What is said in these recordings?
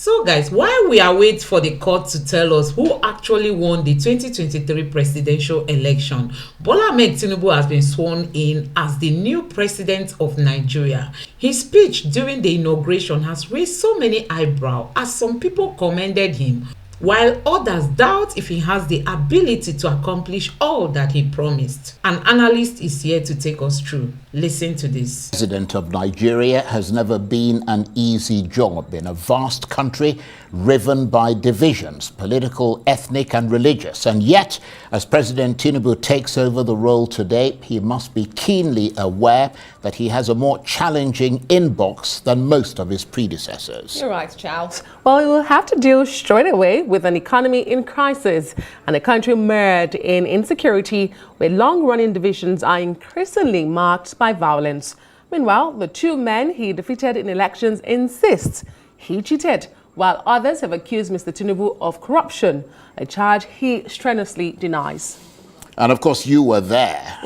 So guys, while we await for the court to tell us who actually won the 2023 presidential election, Bola Ahmed Tinubu has been sworn in as the new president of Nigeria. His speech during the inauguration has raised so many eyebrows as some people commended him, while others doubt if he has the ability to accomplish all that he promised. An analyst is here to take us through. Listen to this. President of Nigeria has never been an easy job in a vast country riven by divisions, political, ethnic and religious. And yet, as President Tinubu takes over the role today, he must be keenly aware that he has a more challenging inbox than most of his predecessors. You're right, Charles. Well, he will have to deal straight away with an economy in crisis and a country mired in insecurity where long-running divisions are increasingly marked by violence. Meanwhile, the two men he defeated in elections insist he cheated, while others have accused Mr. Tinubu of corruption, a charge he strenuously denies. And of course, you were there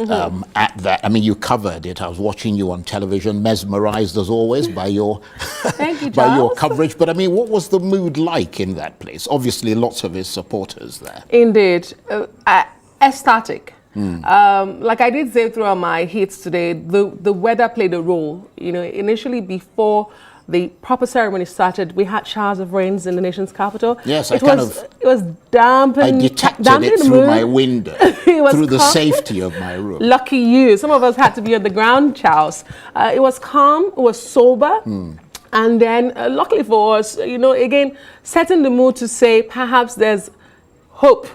at that. I mean, you covered it. I was watching you on television, mesmerized as always by your Thank you, by your coverage. But I mean, what was the mood like in that place? Obviously, lots of his supporters there. Indeed, ecstatic. Like I did say throughout my hits today, the weather played a role. You know, initially before the proper ceremony started, we had showers of rains in the nation's capital. Yes, it was damp and I detected it through my window, through the safety of my room. Lucky you. Some of us had to be on the ground, Charles. It was calm, it was sober. And then, luckily for us, you know, again, setting the mood to say perhaps there's hope.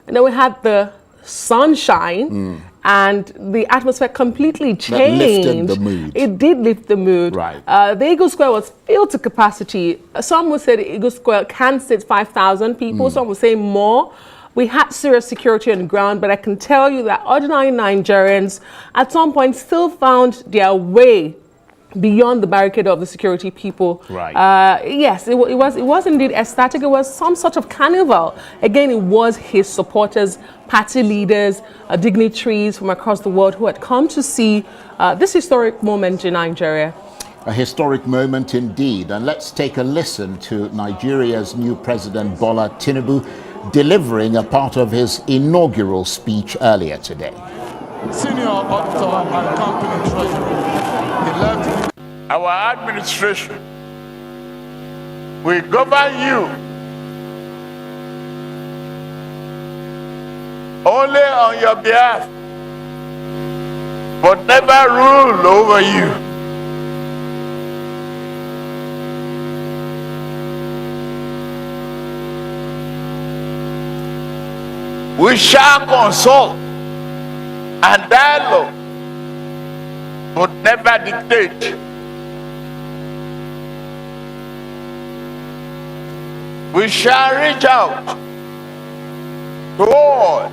And then we had the sunshine. And the atmosphere completely changed. That lifted the mood. It did lift the mood. Right. The Eagle Square was filled to capacity. Some would say the Eagle Square can sit 5,000 people. Some would say more. We had serious security on the ground, but I can tell you that ordinary Nigerians at some point still found their way beyond the barricade of the security people. Right. Yes, it was indeed ecstatic. It was some sort of carnival. Again, it was his supporters, party leaders, dignitaries from across the world who had come to see this historic moment in Nigeria. A historic moment indeed. And let's take a listen to Nigeria's new president, Bola Tinubu, delivering a part of his inaugural speech earlier today. Senior auditor and company treasurer, he left. Our administration will govern you only on your behalf, but never rule over you. We shall consult and dialogue, but never dictate. We shall reach out to all,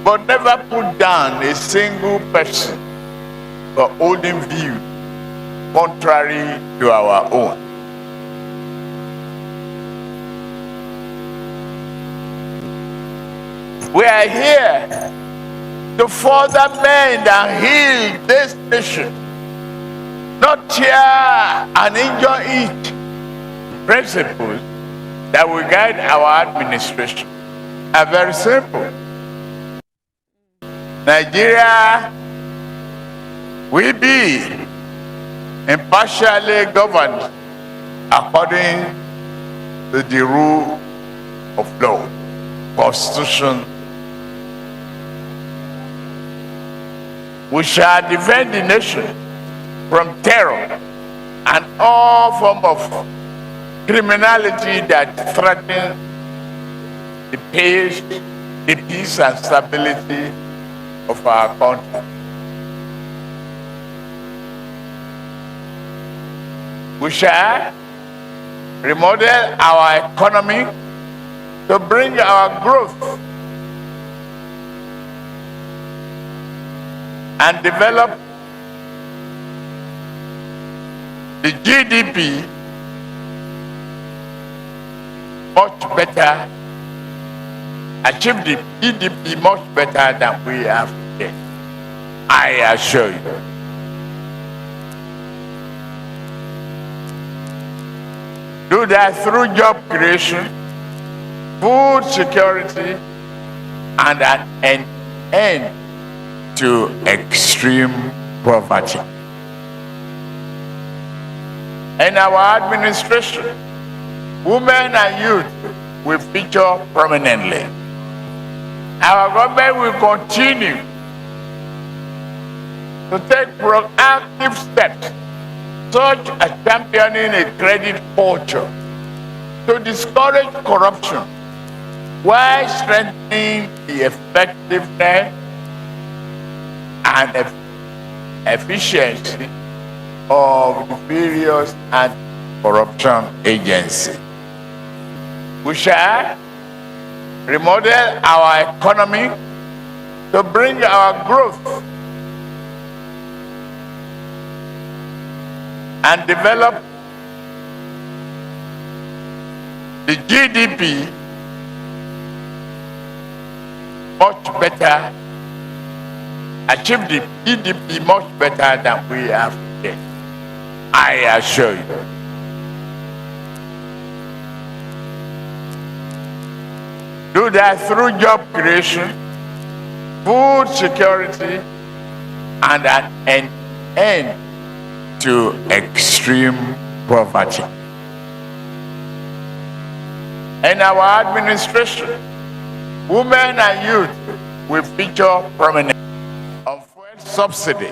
but never put down a single person for holding view contrary to our own. We are here to further mend and heal this nation, not tear and injure it. Principles that will guide our administration are very simple. Nigeria will be impartially governed according to the rule of law, Constitution. We shall defend the nation from terror and all form of criminality that threatens the peace and stability of our country. We shall remodel our economy to bring our growth and develop the GDP much better, achieve the GDP much better than we have today. I assure you. Do that through job creation, food security, and an end to extreme poverty. In our administration, women and youth will feature prominently. Our government will continue to take proactive steps, such as championing a credit culture, to discourage corruption while strengthening the effectiveness and efficiency of the various anti-corruption agencies. We shall remodel our economy to bring our growth and develop the GDP much better, achieve the GDP much better than we have today. I assure you. Do that through job creation, food security, and an end to extreme poverty. In our administration, women and youth will feature prominently. On fuel subsidy,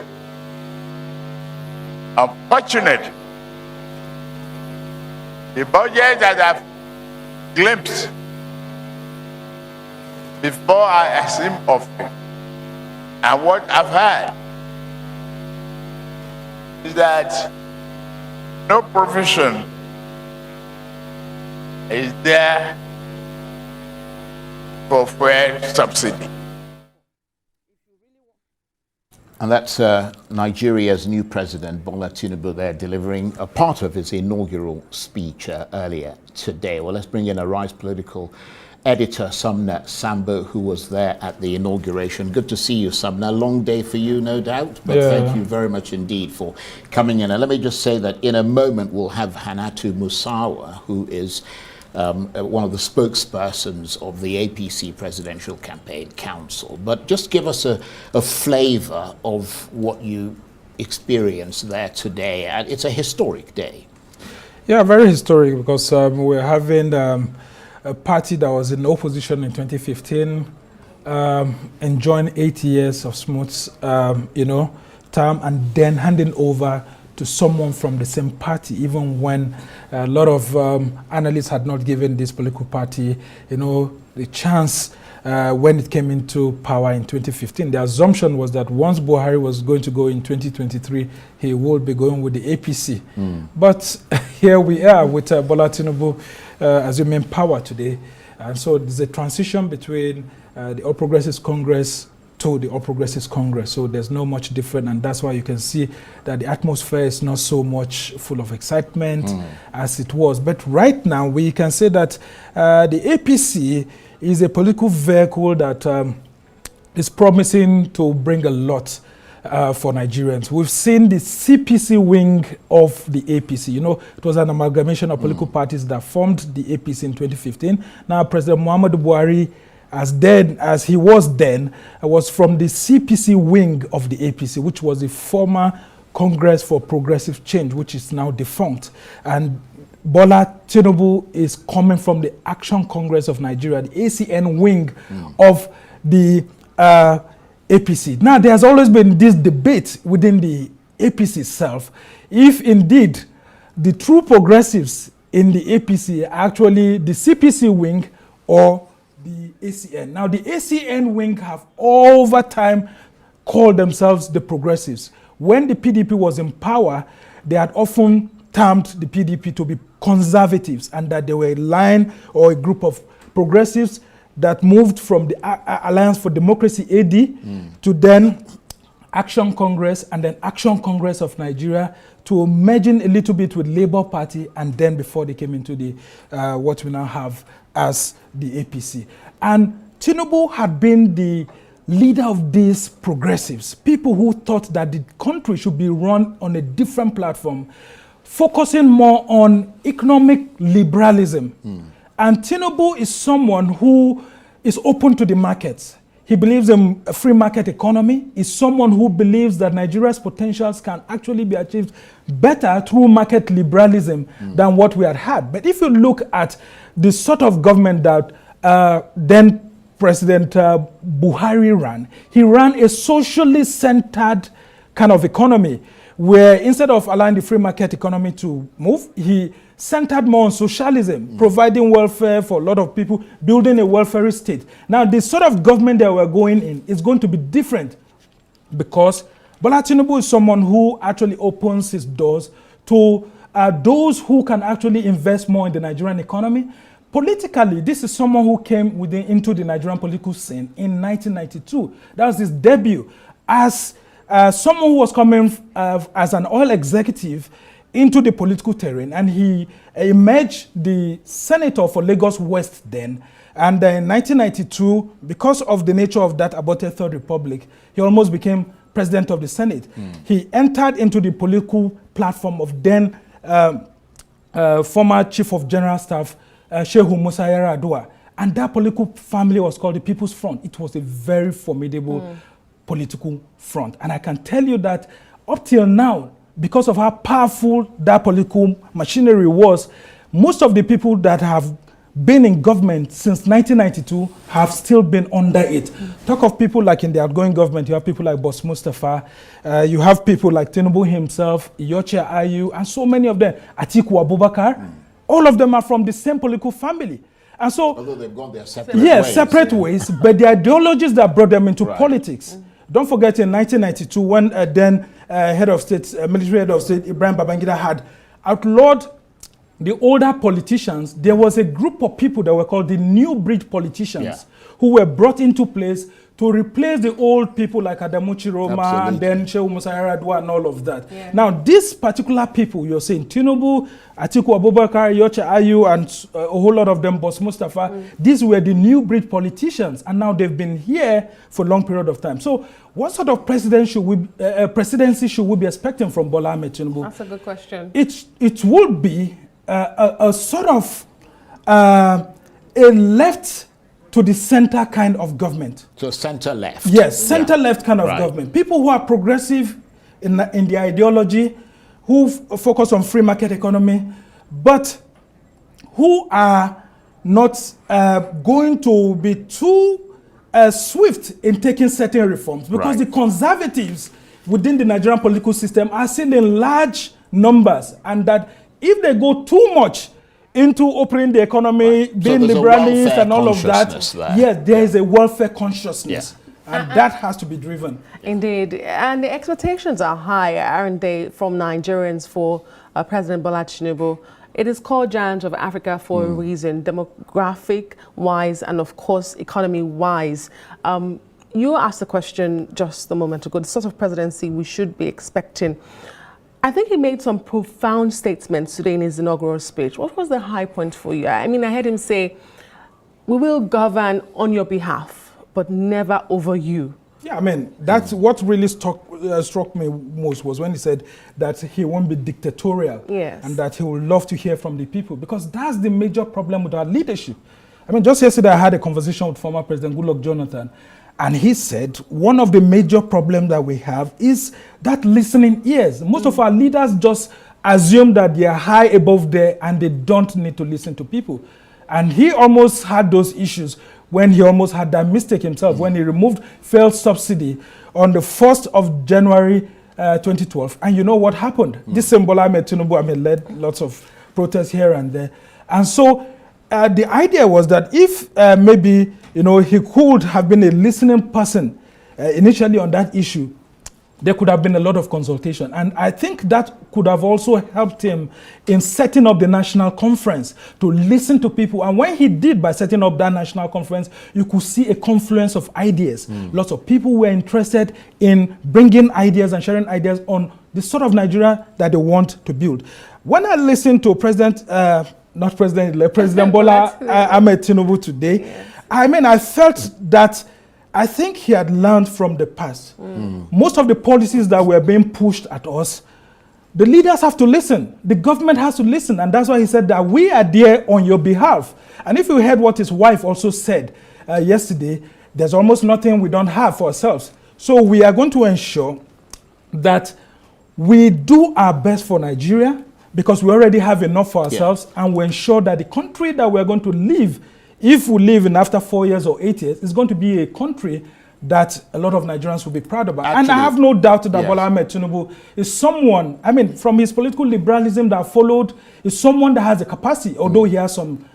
unfortunately, the budget that I've glimpsed before I assume office and what I've heard is that no provision is there for fuel subsidy. And that's Nigeria's new president, Bola Tinubu, there delivering a part of his inaugural speech earlier today. Well, let's bring in a Rise political editor, Sumner Sambo, who was there at the inauguration. Good to see you, Sumner. Long day for you, no doubt, but thank you very much indeed for coming in. And let me just say that in a moment we'll have Hannatu Musawa, who is one of the spokespersons of the APC Presidential Campaign Council. But just give us a flavor of what you experienced there today. And it's a historic day. Yeah, very historic, because we're having a party that was in opposition in 2015, enjoying 8 years of smooth, term, and then handing over to someone from the same party, even when a lot of analysts had not given this political party, the chance when it came into power in 2015. The assumption was that once Buhari was going to go in 2023, he would be going with the APC. But here we are with Bola Tinubu assuming power today. And so there's a transition between the All Progressives Congress to the All Progressives Congress. So there's no much different, and that's why you can see that the atmosphere is not so much full of excitement as it was. But right now we can say that the APC is a political vehicle that is promising to bring a lot for Nigerians. We've seen the CPC wing of the APC. It was an amalgamation of political parties that formed the APC in 2015. Now President Muhammadu Buhari, as he was then, was from the CPC wing of the APC, which was the former Congress for Progressive Change, which is now defunct. And Bola Tinubu is coming from the Action Congress of Nigeria, the ACN wing of the APC. Now, there has always been this debate within the APC itself, if indeed the true progressives in the APC are actually the CPC wing or the ACN. Now, the ACN wing have over time called themselves the progressives. When the PDP was in power, they had often termed the PDP to be conservatives, and that they were a line or a group of progressives that moved from the Alliance for Democracy, AD, to then Action Congress, and then Action Congress of Nigeria, to merging a little bit with Labour Party, and then before they came into the what we now have as the APC. And Tinubu had been the leader of these progressives, people who thought that the country should be run on a different platform, focusing more on economic liberalism. And Tinubu is someone who is open to the markets. He believes in a free market economy. He's someone who believes that Nigeria's potentials can actually be achieved better through market liberalism than what we had. But if you look at the sort of government that then President Buhari ran, he ran a socially centered kind of economy where instead of allowing the free market economy to move, he centered more on socialism, providing welfare for a lot of people, building a welfare state. Now, the sort of government that we're going in is going to be different because Bola Tinubu is someone who actually opens his doors to those who can actually invest more in the Nigerian economy. Politically, this is someone who came into the Nigerian political scene in 1992. That was his debut as someone who was coming as an oil executive into the political terrain, and he emerged the senator for Lagos West then. And in 1992, because of the nature of that aborted Third Republic, he almost became president of the Senate. He entered into the political platform of then former Chief of General Staff, Shehu Musa Yar'Adua. And that political family was called the People's Front. It was a very formidable political front. And I can tell you that up till now, because of how powerful that political machinery was, most of the people that have been in government since 1992 have still been under it. Talk of people like in the outgoing government, you have people like Boss Mustafa, you have people like Tinubu himself, Iyorchia Ayu, and so many of them, Atiku Abubakar, all of them are from the same political family. And so, although they've gone their separate ways. Separate ways, but the ideologies that brought them into politics. Don't forget in 1992 when then head of state, military head of state, Ibrahim Babangida had outlawed the older politicians, there was a group of people that were called the new breed politicians who were brought into place to replace the old people like Adamu Chiroma and then Shehu Musa Yar'Adua and all of that. Now, these particular people, you're saying Tinubu, Atiku Abubakar, Iyorchia Ayu, and a whole lot of them, Boss Mustafa, these were the new breed politicians, and now they've been here for a long period of time. So, what sort of presidency should we be expecting from Bola Ahmed Tinubu? That's a good question. It would be a sort of a left to the center kind of government. So center-left. Yes, center-left kind of government. People who are progressive in their ideology, who focus on free market economy, but who are not going to be too swift in taking certain reforms. Because the conservatives within the Nigerian political system are still in large numbers, and that if they go too much into opening the economy, being liberalist and all of that, there is a welfare consciousness. And that has to be driven. Indeed. And the expectations are high, aren't they, from Nigerians for President Bola Tinubu? It is called Giant of Africa for a reason, demographic-wise and, of course, economy-wise. You asked the question just a moment ago, the sort of presidency we should be expecting. I think he made some profound statements today in his inaugural speech. What was the high point for you? I mean, I heard him say, we will govern on your behalf, but never over you. Yeah, I mean, that's what really struck me most was when he said that he won't be dictatorial. And that he would love to hear from the people, because that's the major problem with our leadership. I mean, just yesterday I had a conversation with former President Goodluck Jonathan, and he said one of the major problems that we have is that listening ears. Most of our leaders just assume that they are high above there and they don't need to listen to people. And he almost had those issues when he almost had that mistake himself, when he removed failed subsidy on the 1st of January 2012. And you know what happened? This same Bola Ahmed Tinubu led lots of protests here and there. And so the idea was that if maybe he could have been a listening person initially on that issue, there could have been a lot of consultation. And I think that could have also helped him in setting up the national conference to listen to people. And when he did, by setting up that national conference, you could see a confluence of ideas. Lots of people were interested in bringing ideas and sharing ideas on the sort of Nigeria that they want to build. When I listened to President Bola Ahmed Tinubu today, I mean, I felt that I think he had learned from the past. Most of the policies that were being pushed at us the leaders have to listen. The government has to listen. And that's why he said that we are there on your behalf. And if you heard what his wife also said yesterday, there's almost nothing we don't have for ourselves. So we are going to ensure that we do our best for Nigeria, because we already have enough for ourselves, and we ensure that the country that we're going to live, if we live in after 4 years or 8 years, is going to be a country that a lot of Nigerians will be proud about. Actually, and I have no doubt that Bola Ahmed Tinubu is someone, I mean, from his political liberalism that followed, is someone that has a capacity, although he has some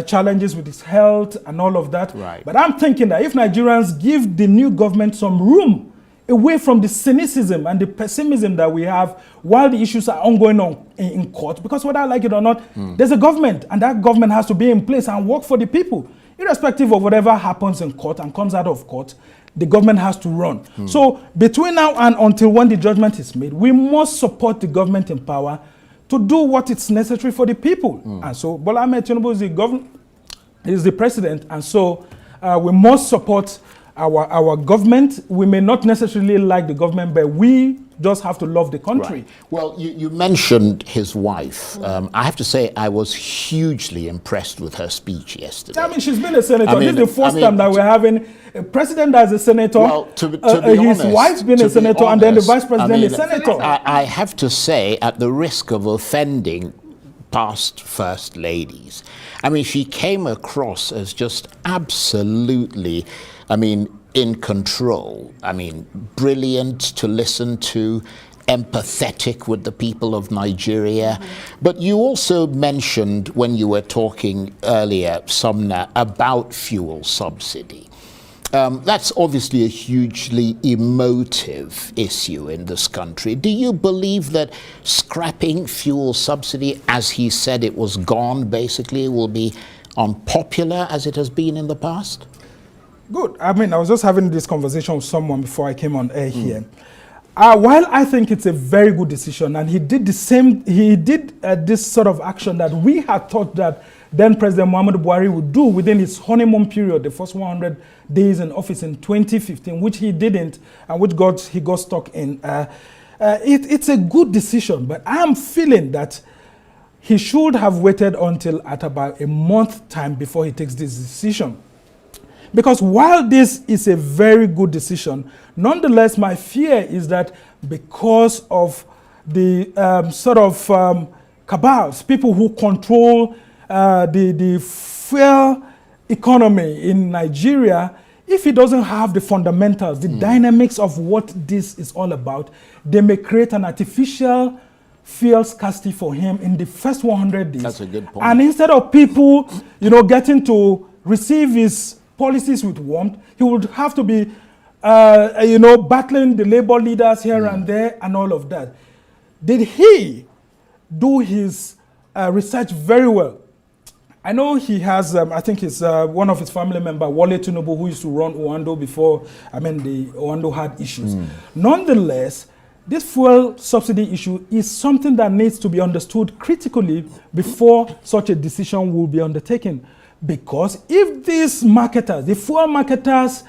challenges with his health and all of that. Right. But I'm thinking that if Nigerians give the new government some room, away from the cynicism and the pessimism that we have while the issues are ongoing in court, because whether I like it or not, there's a government, and that government has to be in place and work for the people. Irrespective of whatever happens in court and comes out of court, the government has to run. So between now and until when the judgment is made, we must support the government in power to do what is necessary for the people. And so Bola Ahmed Tinubu is the president, and so we must support our government. We may not necessarily like the government, but we just have to love the country. Right. Well, you mentioned his wife. I have to say I was hugely impressed with her speech yesterday. I mean, she's been a senator. This is the first time that we're having a president that is a senator. Well, to be his honest, wife's been a senator, and then the vice president is senator. I have to say, at the risk of offending past first ladies, I mean, she came across as just absolutely, I mean, in control. I mean, brilliant to listen to, empathetic with the people of Nigeria. But you also mentioned, when you were talking earlier, Sumner, about fuel subsidy. That's obviously a hugely emotive issue in this country. Do you believe that scrapping fuel subsidy, as he said it was gone, basically, will be unpopular as it has been in the past? Good. I mean, I was just having this conversation with someone before I came on air here. While I think it's a very good decision, and he did the same, he did this sort of action that we had thought that then President Muhammadu Buhari would do within his honeymoon period, the first 100 days in office in 2015, which he didn't, and which he got stuck in. It's a good decision, but I'm feeling that he should have waited until at about a month time before he takes this decision. Because while this is a very good decision, nonetheless, my fear is that because of the cabals, people who control the fuel economy in Nigeria, if he doesn't have the fundamentals, the dynamics of what this is all about, they may create an artificial fuel scarcity for him in the first 100 days. That's a good point. And instead of people, getting to receive his policies with warmth, he would have to be, battling the labor leaders here and there and all of that. Did he do his research very well? I know he has, I think it's one of his family members, Wale Tinubu, who used to run Oando before, the Oando had issues. Nonetheless, this fuel subsidy issue is something that needs to be understood critically before such a decision will be undertaken. Because if these marketers, the fuel marketers,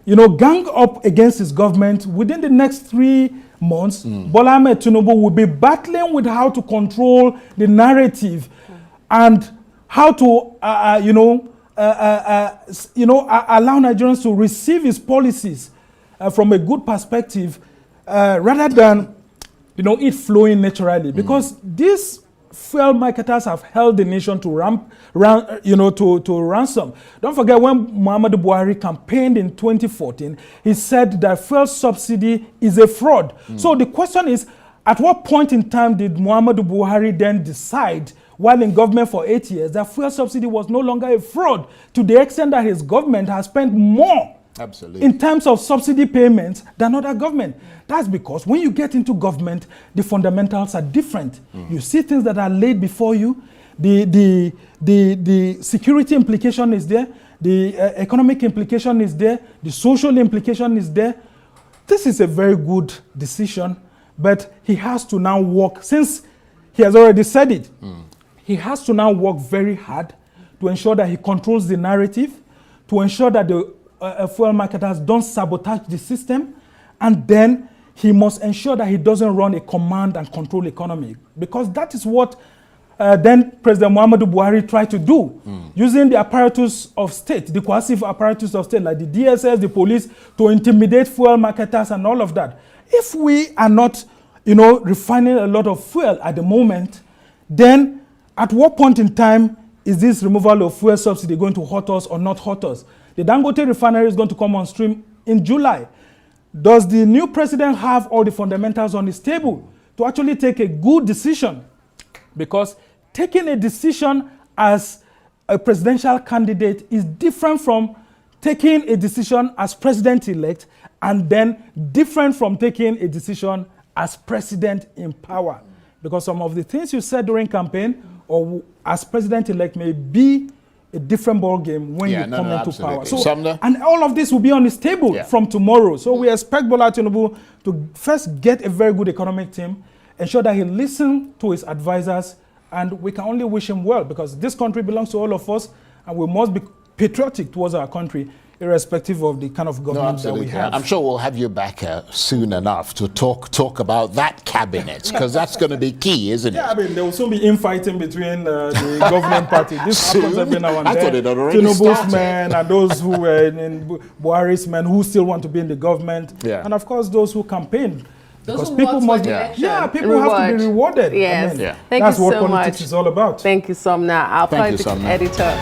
gang up against his government within the next 3 months, Bola Ahmed Tinubu will be battling with how to control the narrative and how to, allow Nigerians to receive his policies from a good perspective, rather than, it flowing naturally. Because these fuel marketers have held the nation to ransom. Don't forget, when Muhammadu Buhari campaigned in 2014, he said that fuel subsidy is a fraud. So the question is, at what point in time did Muhammadu Buhari then decide, while in government for 8 years, that fuel subsidy was no longer a fraud, to the extent that his government has spent more in terms of subsidy payments than other government? That's because when you get into government, the fundamentals are different. You see things that are laid before you. The security implication is there. The economic implication is there. The social implication is there. This is a very good decision, but he has to now work, since he has already said it, he has to now work very hard to ensure that he controls the narrative, to ensure that the fuel marketers don't sabotage the system, and then he must ensure that he doesn't run a command and control economy, because that is what then President Muhammadu Buhari tried to do, using the apparatus of state, the coercive apparatus of state, like the DSS, the police, to intimidate fuel marketers and all of that. If we are not, refining a lot of fuel at the moment, then at what point in time is this removal of fuel subsidy going to hurt us or not hurt us? The Dangote refinery is going to come on stream in July. Does the new president have all the fundamentals on his table to actually take a good decision? Because taking a decision as a presidential candidate is different from taking a decision as president-elect, and then different from taking a decision as president in power. Because some of the things you said during campaign or as president-elect may be a different ball game when you come into power. So, and all of this will be on his table from tomorrow. So we expect Bola Tinubu to first get a very good economic team, ensure that he listens to his advisors, and we can only wish him well, because this country belongs to all of us, and we must be patriotic towards our country, irrespective of the kind of government that we have. I'm sure we'll have you back soon enough to talk about that cabinet, because that's going to be key, isn't it? Yeah, I mean, there will soon be infighting between the governing party. This happens every now and then. I thought it had already Tinubu's men and those who were in Buhari's men who still want to be in the government. Yeah. And of course, those who campaign. Because people must people have to be rewarded. Yes. I mean, that's what politics is all about. Thank you, Somna. Our politics editor.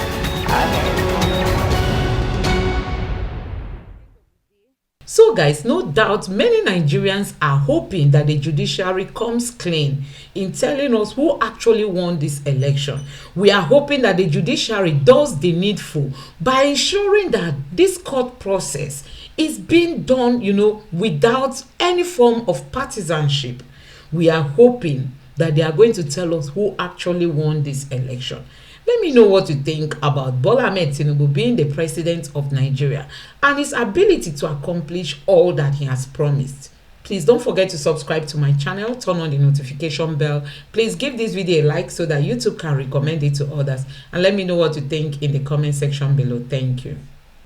So guys, no doubt many Nigerians are hoping that the judiciary comes clean in telling us who actually won this election. We are hoping that the judiciary does the needful by ensuring that this court process is being done, without any form of partisanship. We are hoping that they are going to tell us who actually won this election. Let me know what you think about Bola Ahmed Tinubu being the president of Nigeria and his ability to accomplish all that he has promised. Please don't forget to subscribe to my channel, turn on the notification bell. Please give this video a like so that YouTube can recommend it to others. And let me know what you think in the comment section below. Thank you.